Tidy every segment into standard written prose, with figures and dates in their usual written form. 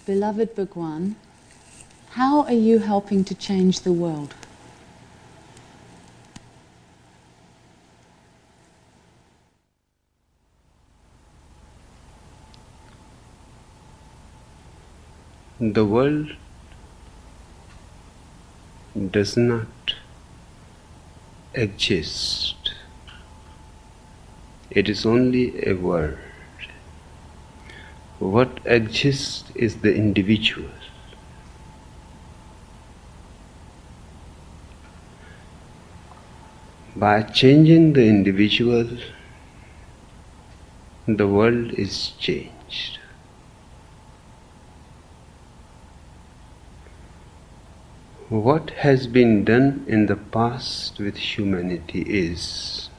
Beloved Bhagwan, how are you helping to change the world? The world does not exist. It is only a word. What exists is the individual. By changing the individual, the world is changed. What has been done in the past with humanity is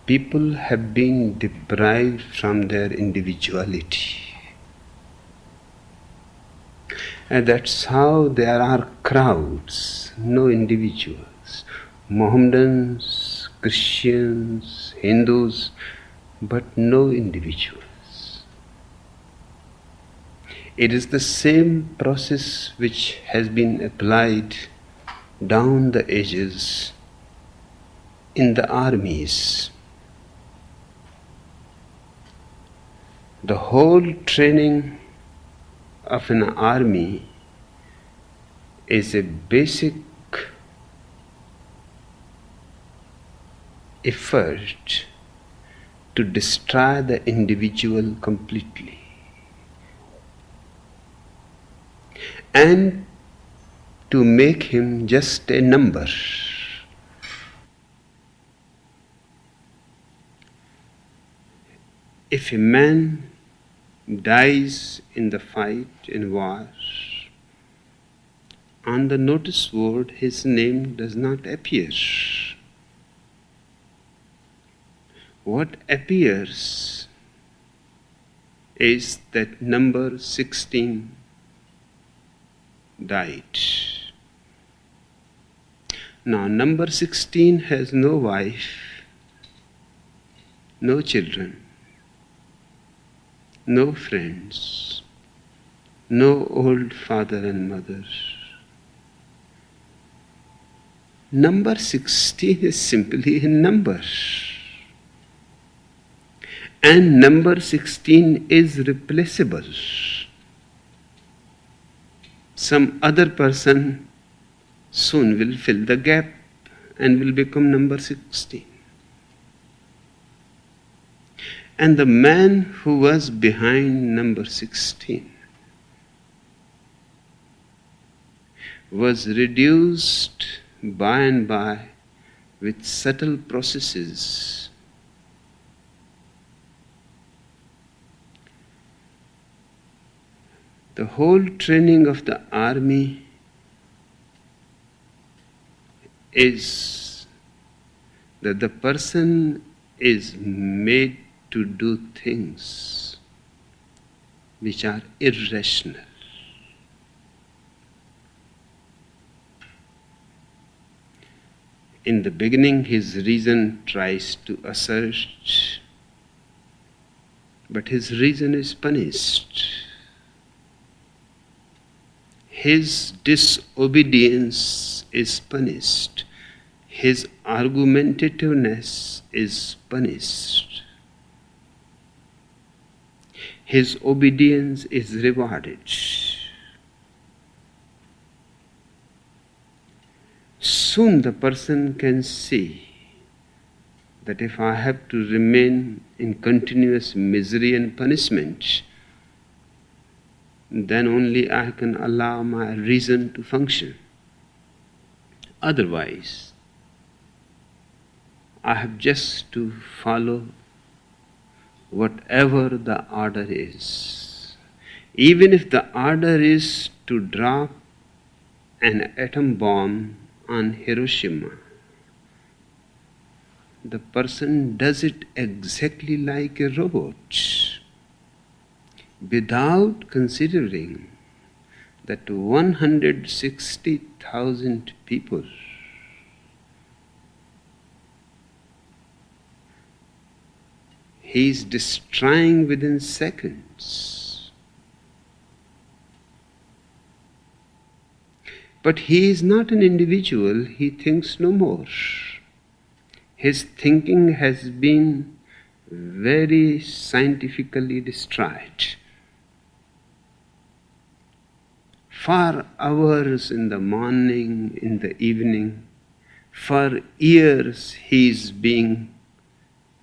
people have been deprived from their individuality. And that's how there are crowds, no individuals. Mohammedans, Christians, Hindus, but no individuals. It is the same process which has been applied down the ages in the armies. The whole training of an army is a basic effort to destroy the individual completely and to make him just a number. If a man dies in the fight in war, on the notice board his name does not appear. What appears is that number 16 died. Now, number 16 has no wife, no children, no friends, no old father and mother. Number 16 is simply a number. And number 16 is replaceable. Some other person soon will fill the gap and will become number 16. And the man who was behind number 16 was reduced by and by with subtle processes. The whole training of the army is that the person is made to do things which are irrational. In the beginning, his reason tries to assert, but his reason is punished. His disobedience is punished. His argumentativeness is punished. His obedience is rewarded. Soon the person can see that if I have to remain in continuous misery and punishment, then only I can allow my reason to function. Otherwise, I have just to follow whatever the order is. Even if the order is to drop an atom bomb on Hiroshima, the person does it exactly like a robot, without considering that 160,000 people he is destroying within seconds. But he is not an individual, he thinks no more. His thinking has been very scientifically destroyed. For hours in the morning, in the evening, for years he is being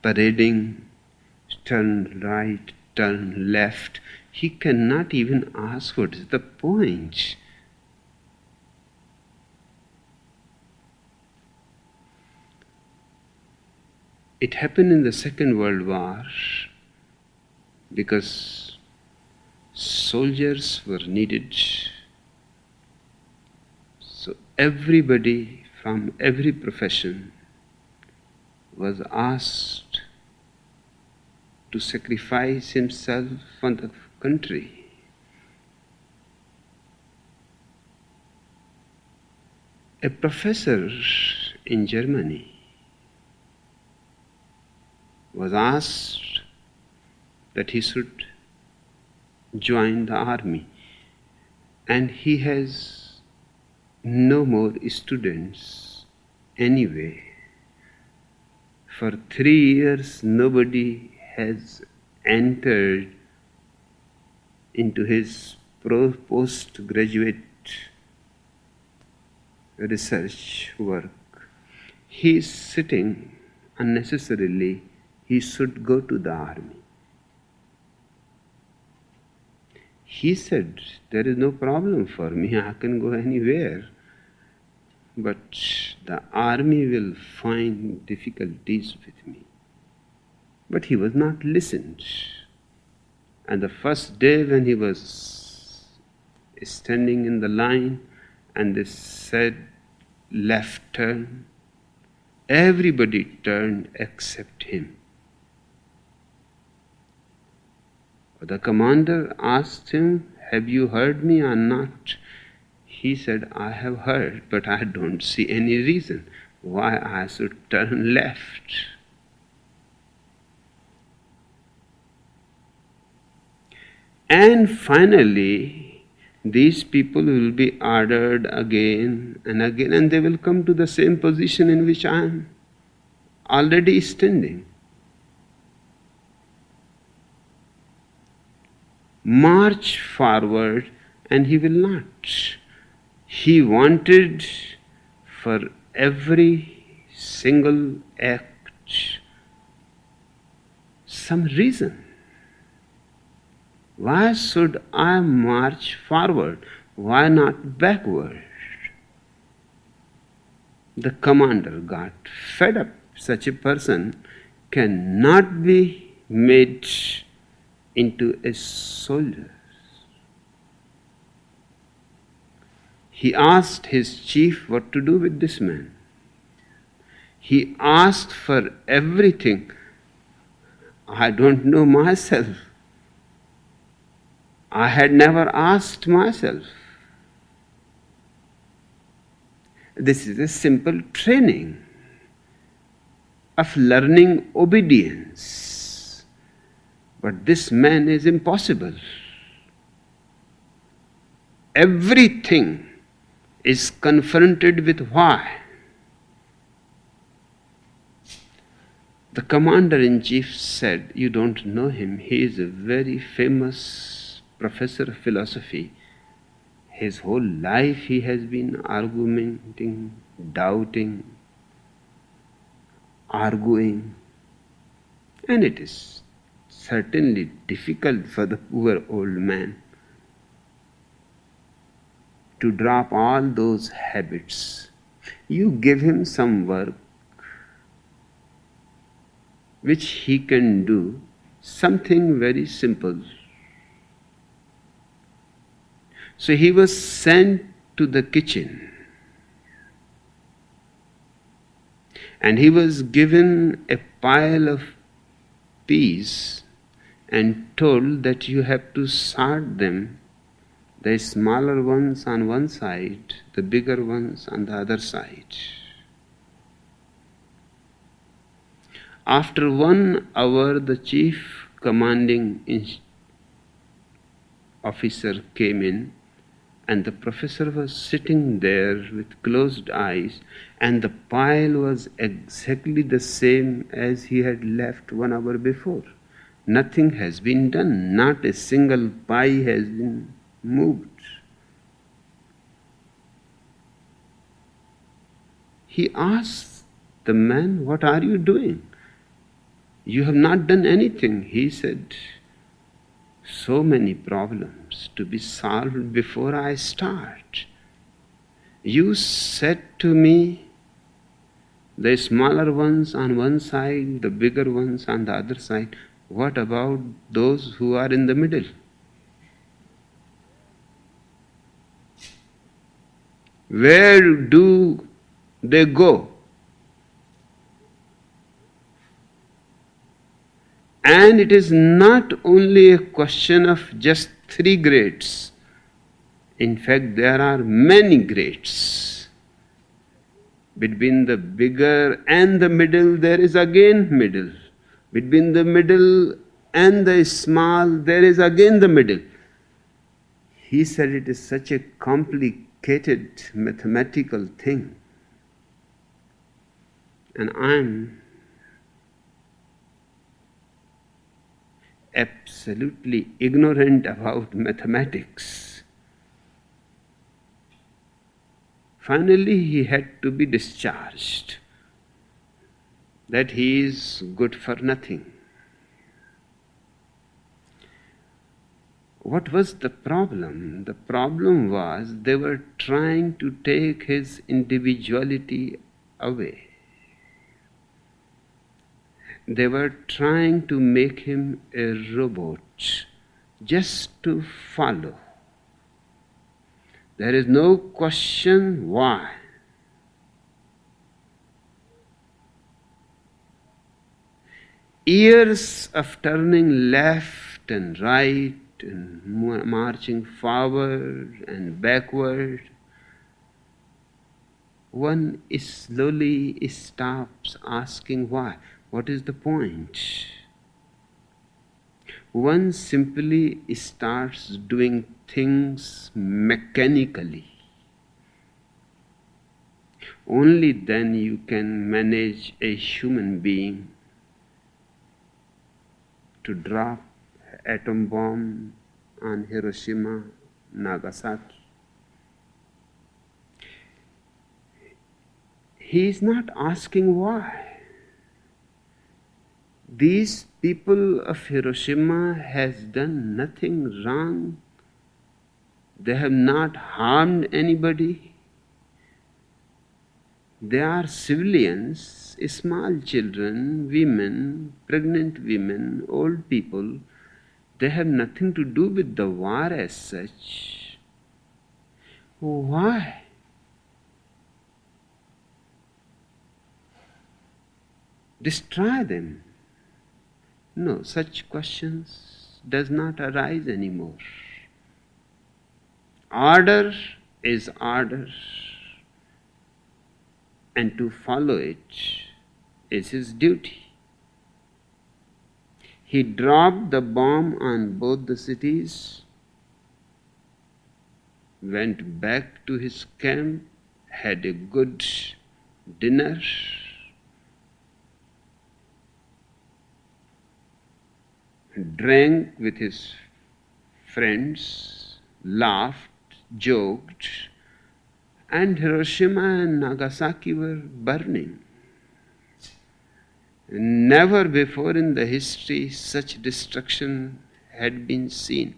parading, turn right, turn left. He cannot even ask what is the point. It happened in the Second World War because soldiers were needed. So everybody from every profession was asked to sacrifice himself for the country. A professor in Germany was asked that he should join the army, and he has no more students anyway. For 3 years nobody has entered into his postgraduate research work. He is sitting unnecessarily. He should go to the army. He said, there is no problem for me, I can go anywhere. But the army will find difficulties with me. But he was not listened. And the first day when he was standing in the line and they said left turn, everybody turned except him. The commander asked him, have you heard me or not? He said, I have heard, but I don't see any reason why I should turn left. And finally, these people will be ordered again and again, and they will come to the same position in which I am already standing. March forward, and he will not. He wanted for every single act some reason. Why should I march forward? Why not backward? The commander got fed up. Such a person cannot be made into a soldier. He asked his chief what to do with this man. He asked for everything. I don't know myself. I had never asked myself. This is a simple training of learning obedience. But this man is impossible. Everything is confronted with why. The commander-in-chief said, you don't know him. He is a very famous professor of philosophy. His whole life he has been arguing, doubting, arguing. And it is certainly difficult for the poor old man to drop all those habits. You give him some work which he can do, something very simple. So he was sent to the kitchen and he was given a pile of peas and told that you have to sort them, the smaller ones on one side, the bigger ones on the other side. After 1 hour, the chief commanding officer came in And the professor was sitting there with closed eyes, and the pile was exactly the same as he had left 1 hour before. Nothing has been done, not a single pie has been moved. He asked the man, "What are you doing? You have not done anything." He said, "So many problems to be solved before I start. You said to me, the smaller ones on one side, the bigger ones on the other side. What about those who are in the middle? Where do they go?" And it is not only a question of just 3 grades. In fact, there are many grades. Between the bigger and the middle, there is again middle. Between the middle and the small, there is again the middle. He said it is such a complicated mathematical thing. And I'm absolutely ignorant about mathematics. Finally, he had to be discharged, that he is good for nothing. What was the problem? The problem was they were trying to take his individuality away. They were trying to make him a robot, just to follow. There is no question why. Years of turning left and right and marching forward and backward, one slowly stops asking why. What is the point? One simply starts doing things mechanically. Only then you can manage a human being to drop atom bomb on Hiroshima, Nagasaki. He is not asking why. These people of Hiroshima has done nothing wrong. They have not harmed anybody. They are civilians, small children, women, pregnant women, old people. They have nothing to do with the war as such. Why? Destroy them. No, such questions does not arise anymore. Order is order, and to follow it is his duty. He dropped the bomb on both the cities, went back to his camp, had a good dinner, drank with his friends, laughed, joked, and Hiroshima and Nagasaki were burning. Never before in the history such destruction had been seen.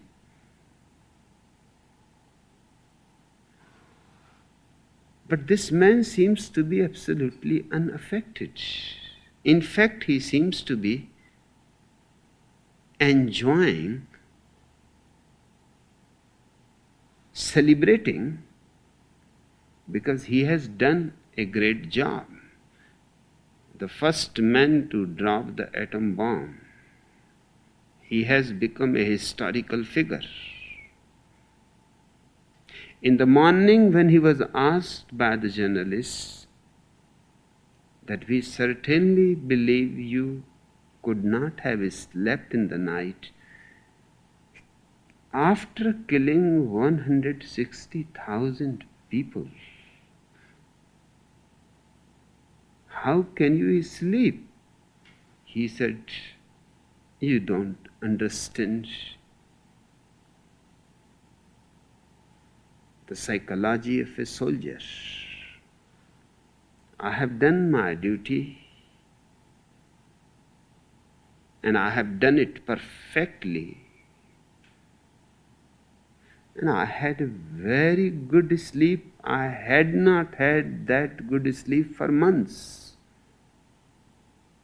But this man seems to be absolutely unaffected. In fact, he seems to be enjoying, celebrating, because he has done a great job. The first man to drop the atom bomb. He has become a historical figure. In the morning, when he was asked by the journalists that we certainly believe you could not have slept in the night, after killing 160,000 people, how can you sleep? He said, you don't understand the psychology of a soldier. I have done my duty and I have done it perfectly. And I had a very good sleep. I had not had that good sleep for months.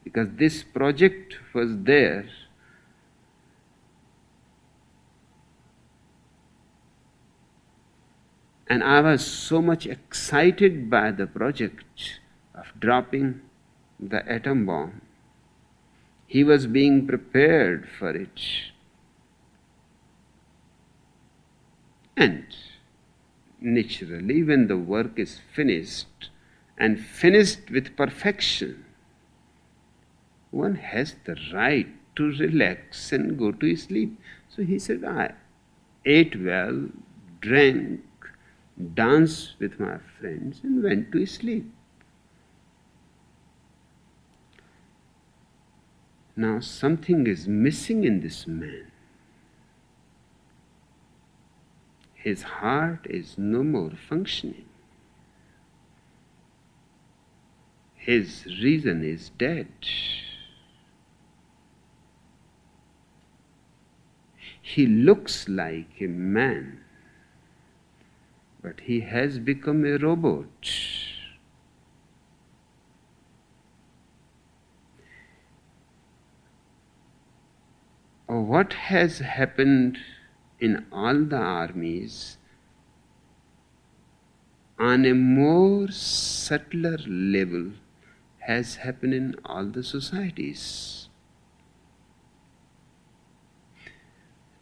Because this project was there. And I was so much excited by the project of dropping the atom bomb. He was being prepared for it. And naturally, when the work is finished, and finished with perfection, one has the right to relax and go to sleep. So he said, I ate well, drank, danced with my friends, and went to sleep. Now something is missing in this man. His heart is no more functioning. His reason is dead. He looks like a man, but he has become a robot. What has happened in all the armies on a more subtler level has happened in all the societies.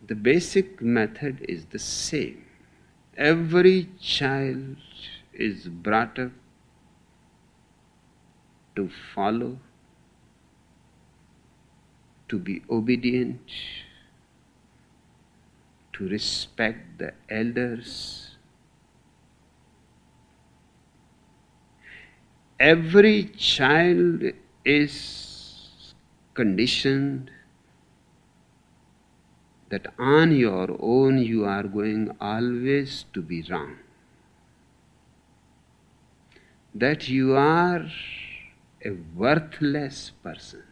The basic method is the same. Every child is brought up to follow, to be obedient, to respect the elders. Every child is conditioned that on your own you are going always to be wrong. That you are a worthless person.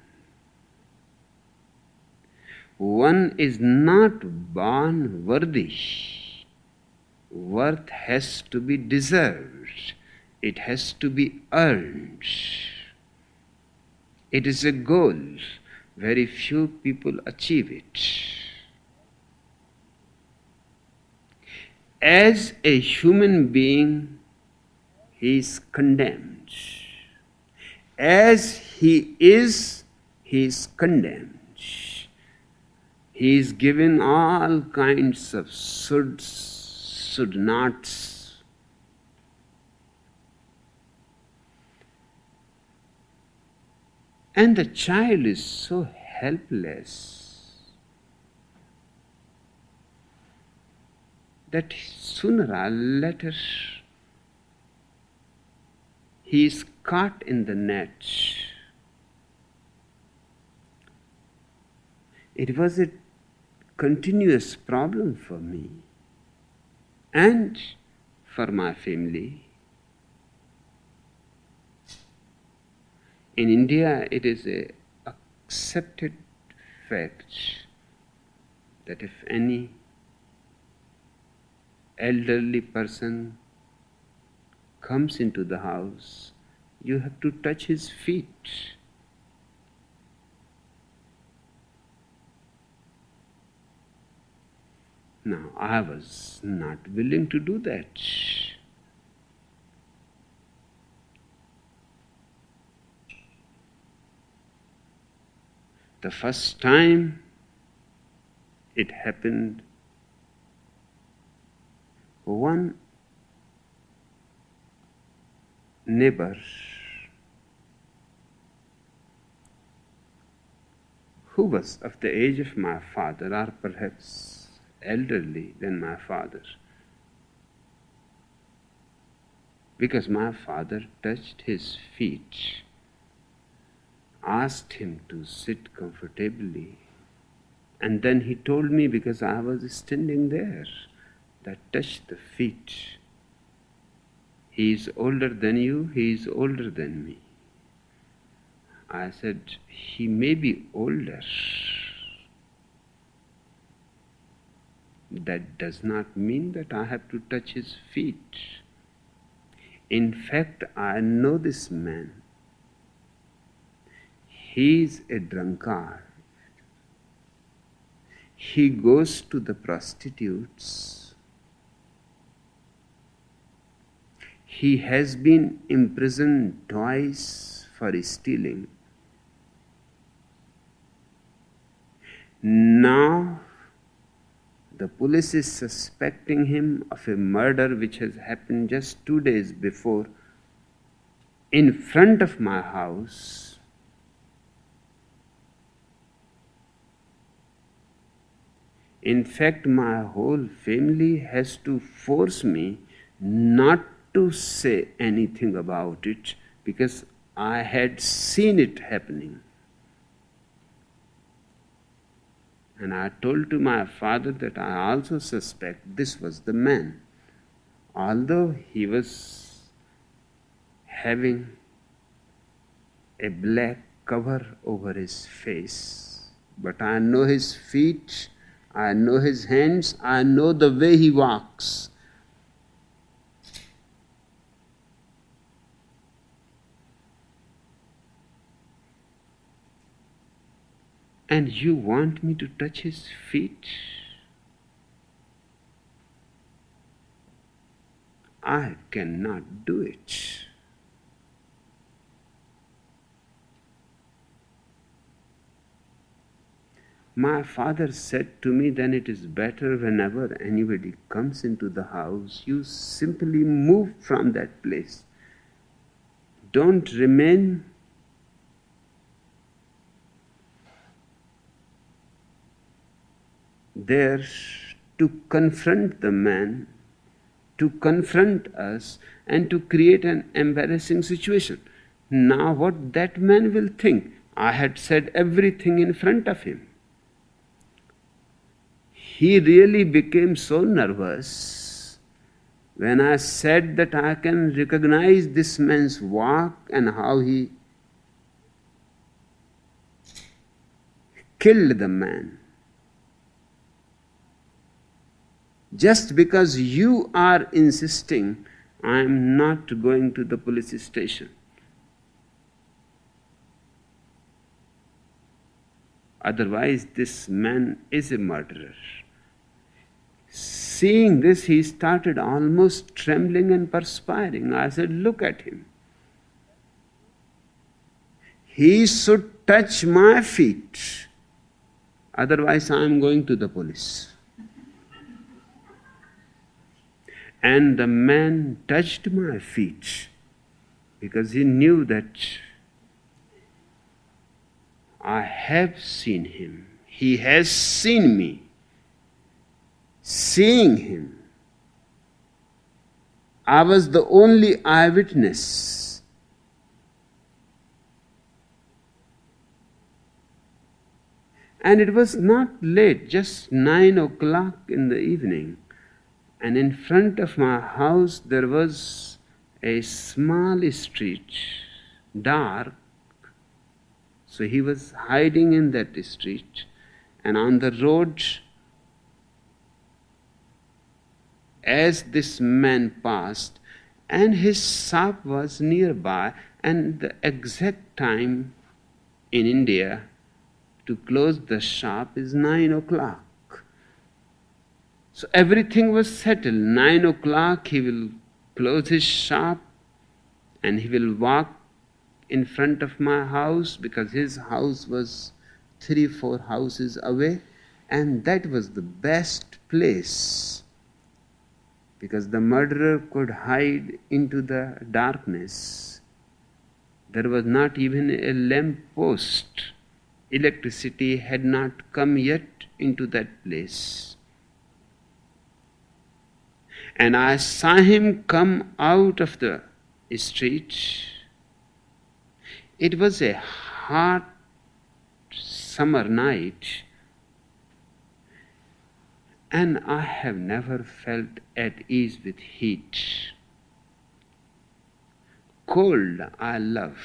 One is not born worthy. Worth has to be deserved. It has to be earned. It is a goal. Very few people achieve it. As a human being, he is condemned. As he is condemned. He is given all kinds of shoulds, should nots. And the child is so helpless that sooner or later he is caught in the net. It was a continuous problem for me and for my family. In India, it is an accepted fact that if any elderly person comes into the house, you have to touch his feet. Now, I was not willing to do that. The first time it happened, one neighbor who was of the age of my father, or perhaps elderly than my father, because my father touched his feet, asked him to sit comfortably, and then he told me, because I was standing there, that touch the feet. He is older than you, he is older than me. I said, he may be older. That does not mean that I have to touch his feet. In fact, I know this man. He is a drunkard. He goes to the prostitutes. He has been imprisoned twice for stealing. Now, the police is suspecting him of a murder which has happened just 2 days before in front of my house. In fact, my whole family has to force me not to say anything about it because I had seen it happening. And I told to my father that I also suspect this was the man. Although he was having a black cover over his face, but I know his feet, I know his hands, I know the way he walks. And you want me to touch his feet? I cannot do it. My father said to me, then it is better whenever anybody comes into the house, you simply move from that place. Don't remain there to confront the man, to confront us, and to create an embarrassing situation. Now, what that man will think? I had said everything in front of him. He really became so nervous when I said that I can recognize this man's walk and how he killed the man. Just because you are insisting, I am not going to the police station. Otherwise, this man is a murderer. Seeing this, he started almost trembling and perspiring. I said, look at him. He should touch my feet. Otherwise, I am going to the police. And the man touched my feet because he knew that I have seen him. He has seen me. Seeing him, I was the only eyewitness. And it was not late, just 9 o'clock in the evening. And in front of my house there was a small street, dark. So he was hiding in that street. And on the road, as this man passed, and his shop was nearby, and the exact time in India to close the shop is 9 o'clock. So everything was settled. 9 o'clock he will close his shop and he will walk in front of my house because his house was 3-4 houses away, and that was the best place because the murderer could hide into the darkness. There was not even a lamp post. Electricity had not come yet into that place. And I saw him come out of the street. It was a hot summer night, and I have never felt at ease with heat. Cold I love.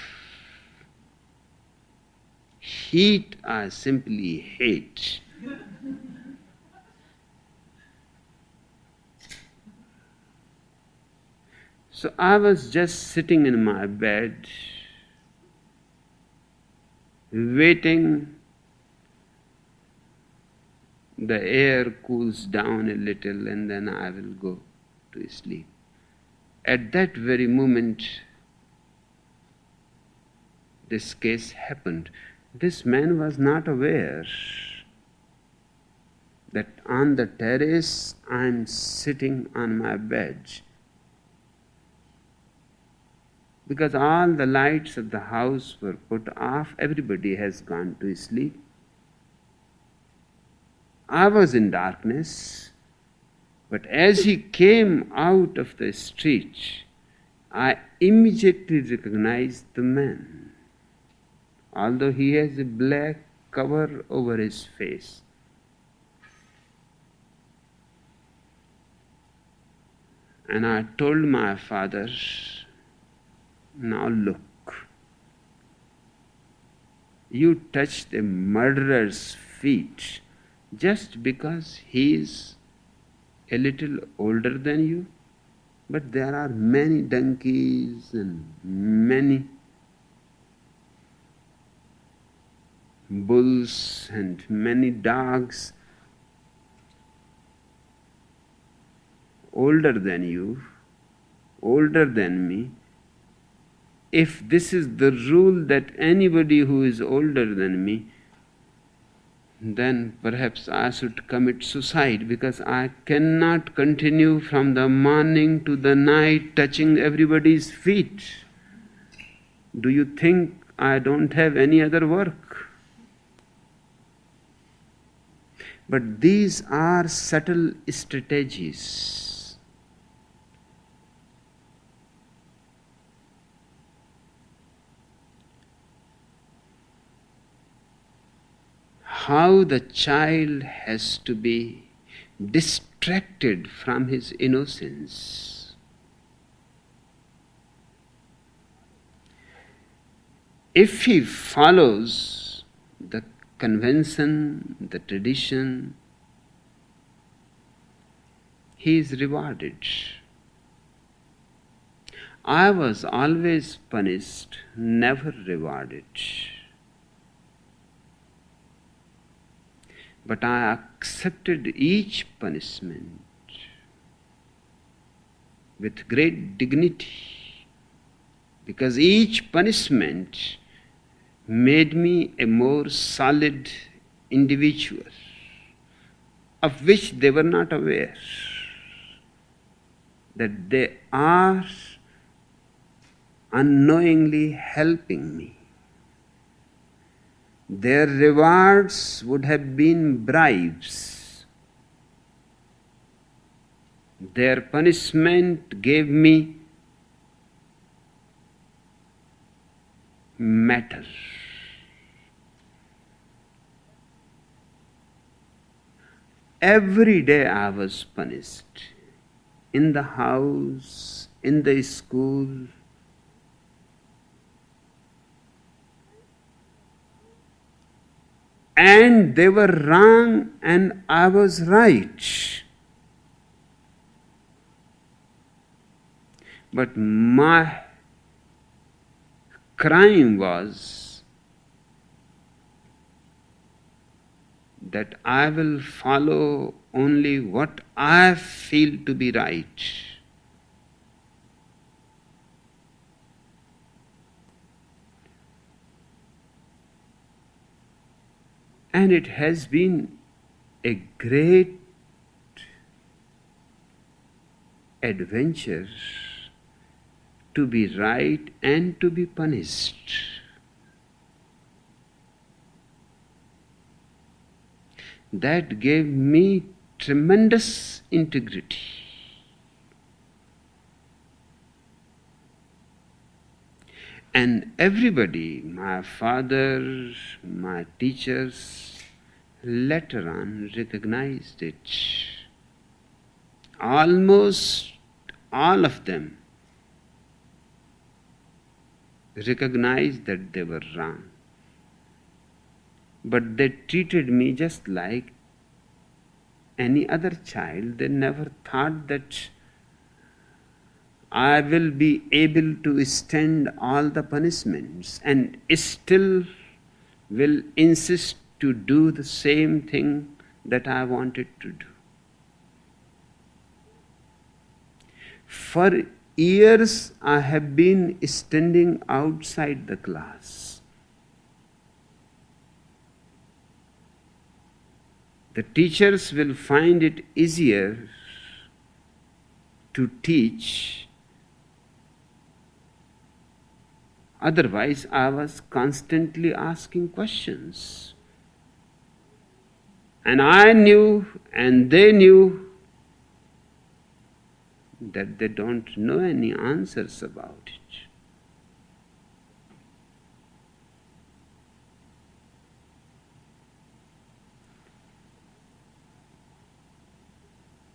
Heat I simply hate. So I was just sitting in my bed, waiting the air cools down a little and then I will go to sleep. At that very moment, this case happened. This man was not aware that on the terrace I am sitting on my bed, because all the lights of the house were put off, everybody has gone to sleep. I was in darkness, but as he came out of the street, I immediately recognized the man, although he has a black cover over his face. And I told my father, now look, you touched a murderer's feet just because he is a little older than you, but there are many donkeys and many bulls and many dogs older than you, older than me. If this is the rule that anybody who is older than me, then perhaps I should commit suicide, because I cannot continue from the morning to the night touching everybody's feet. Do you think I don't have any other work? But these are subtle strategies. How the child has to be distracted from his innocence. If he follows the convention, the tradition, he is rewarded. I was always punished, never rewarded. But I accepted each punishment with great dignity, because each punishment made me a more solid individual, of which they were not aware, that they are unknowingly helping me. Their rewards would have been bribes. Their punishment gave me metal. Every day I was punished. In the house, in the school. And they were wrong and I was right. But my crime was that I will follow only what I feel to be right. And it has been a great adventure to be right and to be punished. That gave me tremendous integrity. And everybody, my father, my teachers, later on recognized it. Almost all of them recognized that they were wrong. But they treated me just like any other child. They never thought that I will be able to stand all the punishments and still will insist to do the same thing that I wanted to do. For years I have been standing outside the class. The teachers will find it easier to teach. Otherwise, I was constantly asking questions. And I knew, and they knew, that they don't know any answers about it.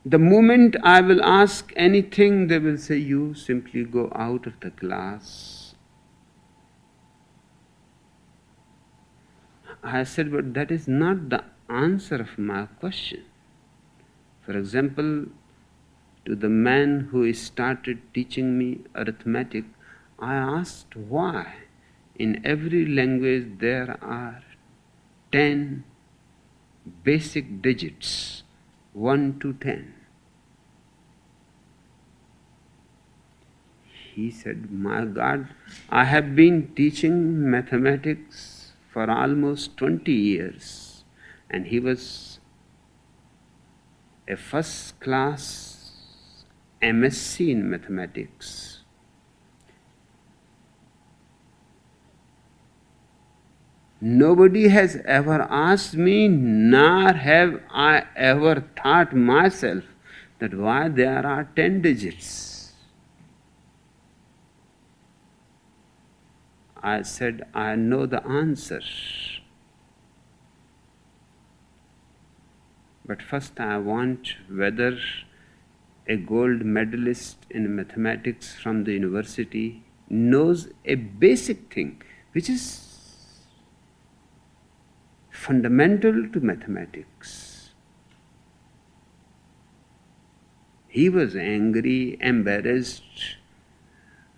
The moment I will ask anything, they will say, you simply go out of the class. I said, but that is not the answer of my question. For example, to the man who started teaching me arithmetic, I asked why. In every language there are 10 basic digits, 1 to 10. He said, my God, I have been teaching mathematics for almost 20 years. And he was a first class MSc in mathematics. Nobody has ever asked me, nor have I ever thought myself that why there are 10 digits. I said, I know the answer. But first I want whether a gold medalist in mathematics from the university knows a basic thing which is fundamental to mathematics. He was angry, embarrassed.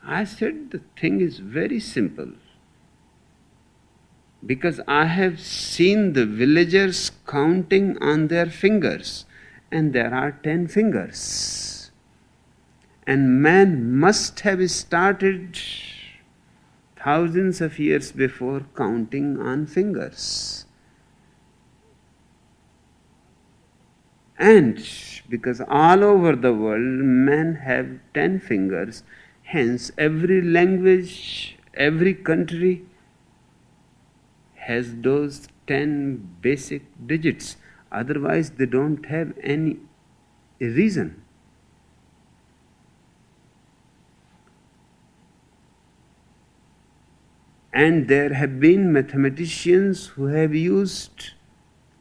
I said, the thing is very simple. Because I have seen the villagers counting on their fingers, and there are 10 fingers. And man must have started thousands of years before counting on fingers. And because all over the world men have 10 fingers, hence every language, every country has those 10 basic digits. Otherwise they don't have any reason. And there have been mathematicians who have used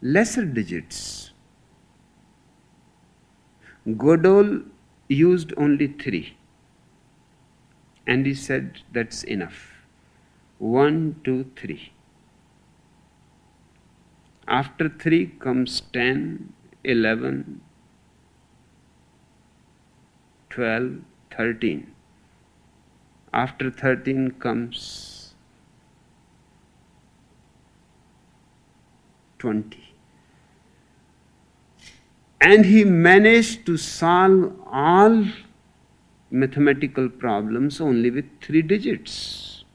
lesser digits. Godel used only 3. And he said, that's enough. 1, 2, 3. After 3 comes 10, 11, 12, 13. After 13 comes 20. And he managed to solve all mathematical problems only with 3 digits.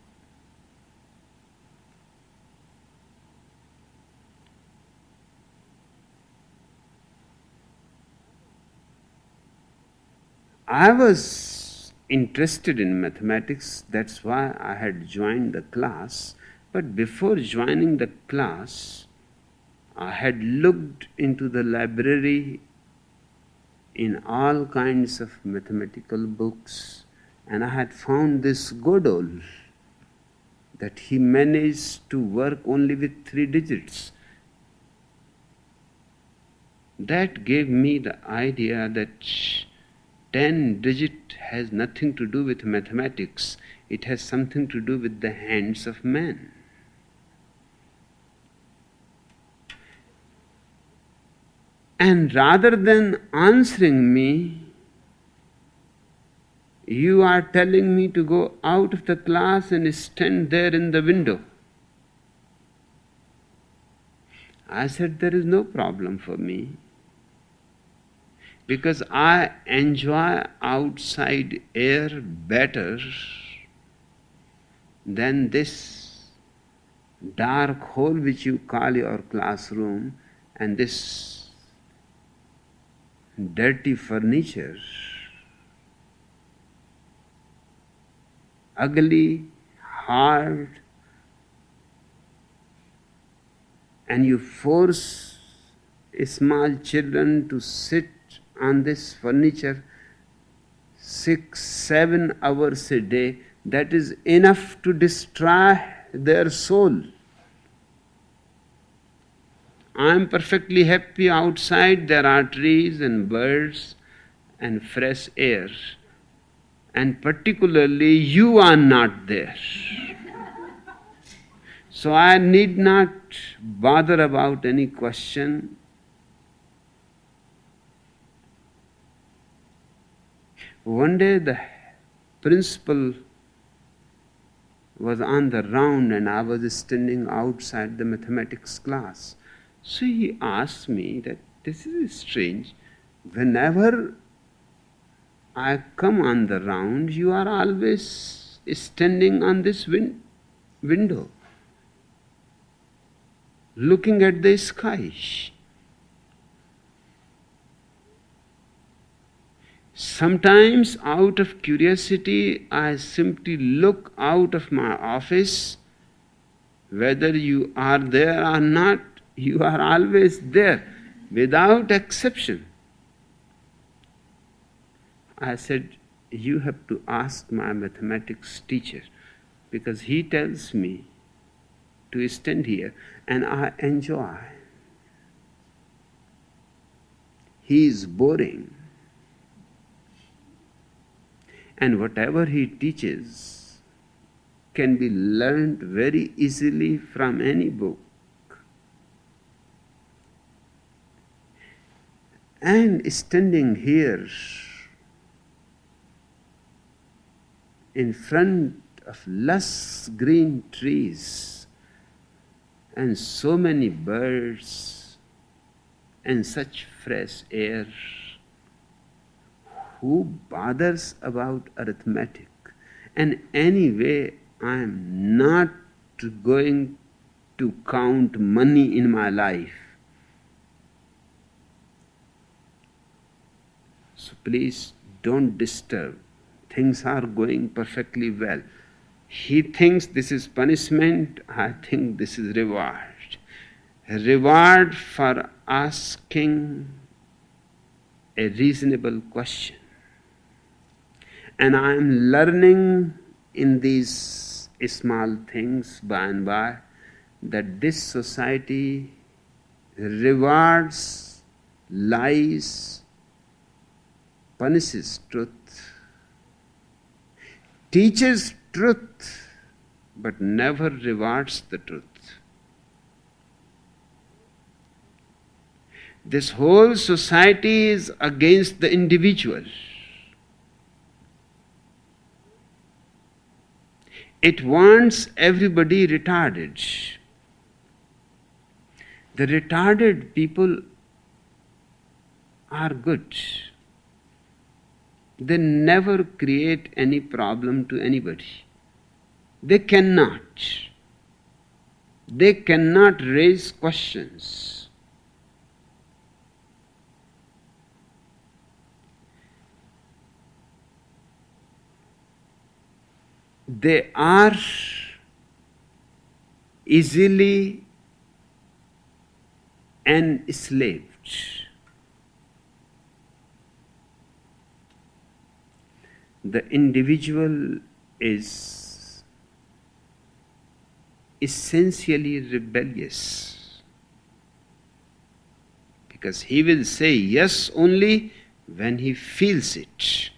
I was interested in mathematics, that's why I had joined the class. But before joining the class, I had looked into the library in all kinds of mathematical books, and I had found this Godel. that he managed to work only with 3 digits. That gave me the idea that 10 digit has nothing to do with mathematics. It has something to do with the hands of man. And rather than answering me, you are telling me to go out of the class and stand there in the window. I said, there is no problem for me, because I enjoy outside air better than this dark hole which you call your classroom and this dirty furniture, ugly, hard, and you force small children to sit on this furniture 6-7 hours a day. That is enough to destroy their soul. I am perfectly happy outside. There are trees and birds and fresh air. And particularly, you are not there. So I need not bother about any question. One day the principal was on the round and I was standing outside the mathematics class. So he asked me that this is strange. Whenever I come on the round, you are always standing on this window, looking at the sky. Sometimes, out of curiosity, I simply look out of my office. Whether you are there or not, you are always there, without exception. I said, you have to ask my mathematics teacher, because he tells me to stand here and I enjoy. He is boring. And whatever he teaches can be learned very easily from any book. And standing here in front of lush green trees and so many birds and such fresh air, who bothers about arithmetic? And anyway, I am not going to count money in my life. So please don't disturb. Things are going perfectly well. He thinks this is punishment, I think this is reward. A reward for asking a reasonable question. And I am learning in these small things by and by that this society rewards lies, punishes truth, teaches truth, but never rewards the truth. This whole society is against the individual. It wants everybody retarded. The retarded people are good. They never create any problem to anybody. They cannot. They cannot raise questions. They are easily enslaved. The individual is essentially rebellious, because he will say yes only when he feels it.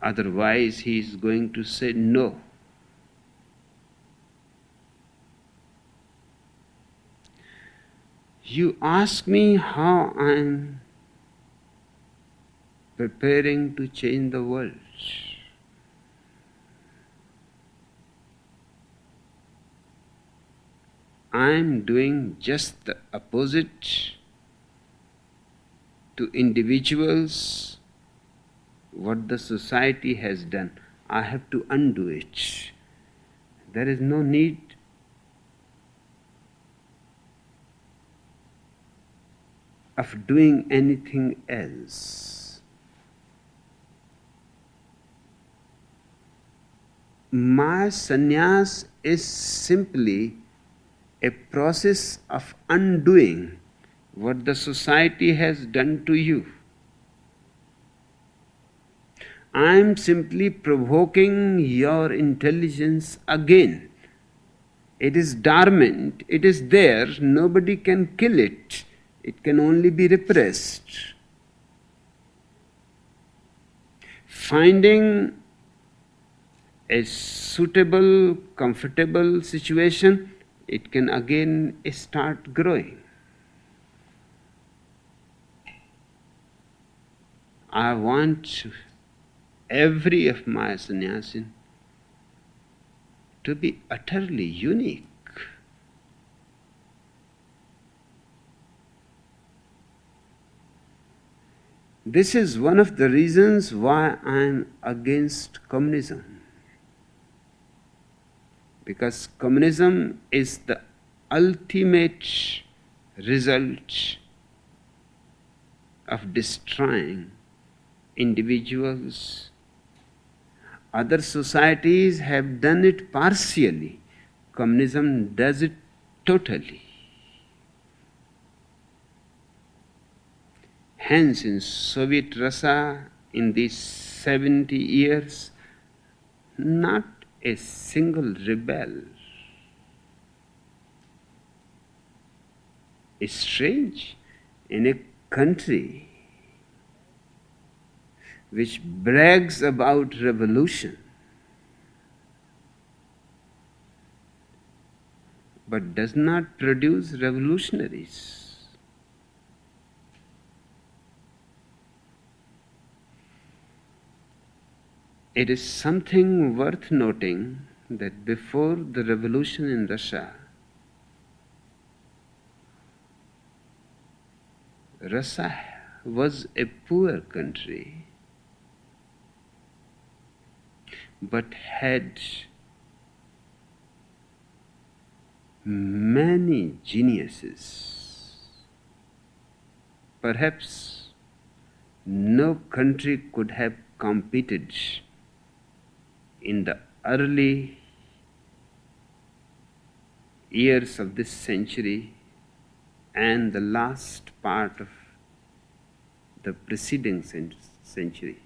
Otherwise, he is going to say no. You ask me how I am preparing to change the world. I am doing just the opposite to individuals what the society has done. I have to undo it. There is no need of doing anything else. My sannyas is simply a process of undoing what the society has done to you. I am simply provoking your intelligence again. It is dormant, it is there, nobody can kill it. It can only be repressed. Finding a suitable, comfortable situation, it can again start growing. I want every of my sannyasin to be utterly unique. This is one of the reasons why I am against communism. Because communism is the ultimate result of destroying individuals. Other societies have done it partially. Communism does it totally. Hence, in Soviet Russia, in these 70 years, not a single rebel. It's strange, in a country which brags about revolution, but does not produce revolutionaries. It is something worth noting that before the revolution in Russia, Russia was a poor country, but had many geniuses. Perhaps no country could have competed in the early years of this century and the last part of the preceding century.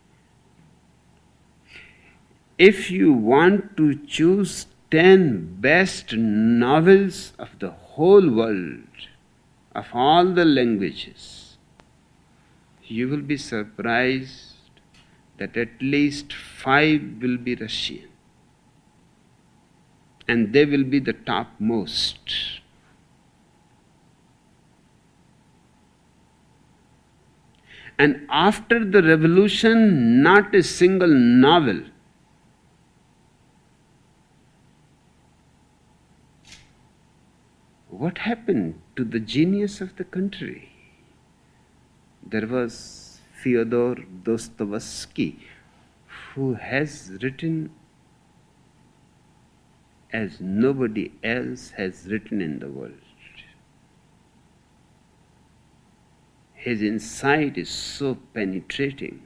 If you want to choose 10 best novels of the whole world, of all the languages, you will be surprised that at least 5 will be Russian. And they will be the topmost. And after the revolution, not a single novel what happened to the genius of the country? There was Fyodor Dostoevsky, who has written as nobody else has written in the world. His insight is so penetrating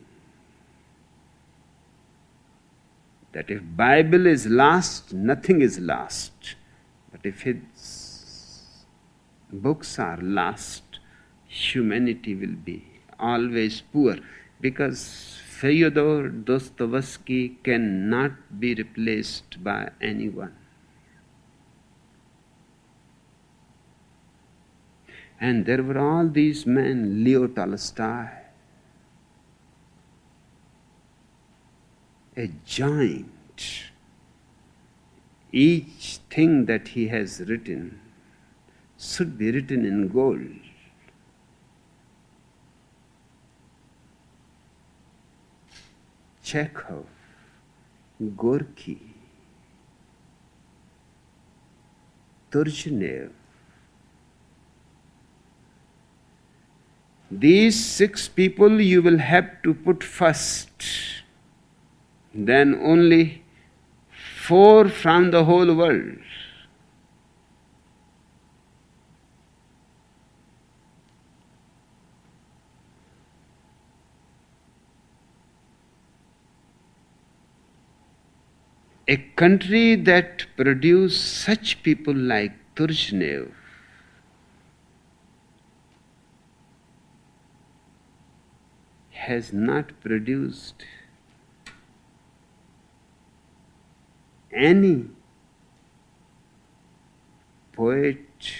that if Bible is lost, nothing is lost. But if his books are lost, humanity will be always poor, because Fyodor Dostoevsky cannot be replaced by anyone. And there were all these men, Leo Tolstoy, a giant. Each thing that he has written should be written in gold. Chekhov, Gorky, Turgenev. These 6 people you will have to put first. Then only 4 from the whole world. A country that produced such people like Turgenev has not produced any poet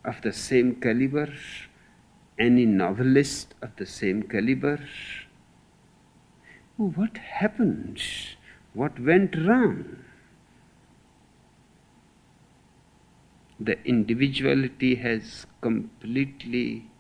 of the same caliber, any novelist of the same caliber. What happened? What went wrong? The individuality has completely